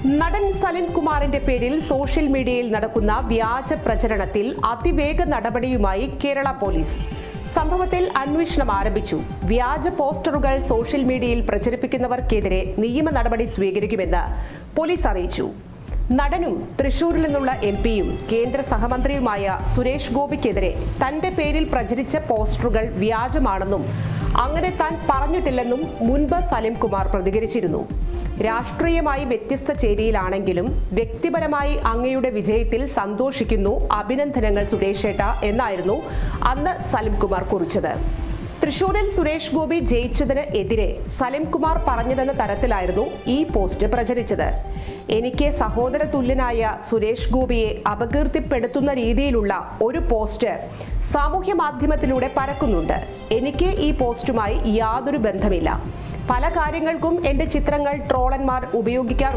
നടൻ സലിം കുമാറിന്റെ പേരിൽ സോഷ്യൽ മീഡിയയിൽ നടക്കുന്ന വ്യാജ പ്രചരണത്തിൽ അതിവേഗ നടപടിയുമായി കേരള പോലീസ്. സംഭവത്തിൽ അന്വേഷണം ആരംഭിച്ചു. വ്യാജ പോസ്റ്ററുകൾ സോഷ്യൽ മീഡിയയിൽ പ്രചരിപ്പിക്കുന്നവർക്കെതിരെ നിയമ നടപടി സ്വീകരിക്കുമെന്ന് പോലീസ് അറിയിച്ചു. നടനും തൃശൂരിൽ നിന്നുള്ള എംപിയും കേന്ദ്ര സഹമന്ത്രിയുമായ സുരേഷ് ഗോപിക്കെതിരെ തന്റെ പേരിൽ പ്രചരിച്ച പോസ്റ്ററുകൾ വ്യാജമാണെന്നും അങ്ങനെ താൻ പറഞ്ഞിട്ടില്ലെന്നും മുൻപ് സലിം കുമാർ പ്രതികരിച്ചിരുന്നു. രാഷ്ട്രീയമായി വ്യത്യസ്ത ചേരിയിലാണെങ്കിലും വ്യക്തിപരമായി അങ്ങയുടെ വിജയത്തിൽ സന്തോഷിക്കുന്നു, അഭിനന്ദനങ്ങൾ സുരേഷേട്ട എന്നായിരുന്നു അന്ന് സലിം കുമാർ കുറിച്ചത്. തൃശൂരിൽ സുരേഷ് ഗോപി ജയിച്ചതിന് എതിരെ സലിം കുമാർ പറഞ്ഞതെന്ന തരത്തിലായിരുന്നു ഈ പോസ്റ്റ് പ്രചരിച്ചത്. എനിക്ക് സഹോദര തുല്യനായ സുരേഷ് ഗോപിയെ അപകീർത്തിപ്പെടുത്തുന്ന രീതിയിലുള്ള ഒരു പോസ്റ്റ് സാമൂഹ്യ മാധ്യമത്തിലൂടെ പരക്കുന്നുണ്ട്. എനിക്ക് ഈ പോസ്റ്റുമായി യാതൊരു ബന്ധമില്ല. പല കാര്യങ്ങൾക്കും എന്റെ ചിത്രങ്ങൾ ട്രോളന്മാർ ഉപയോഗിക്കാറുണ്ട്.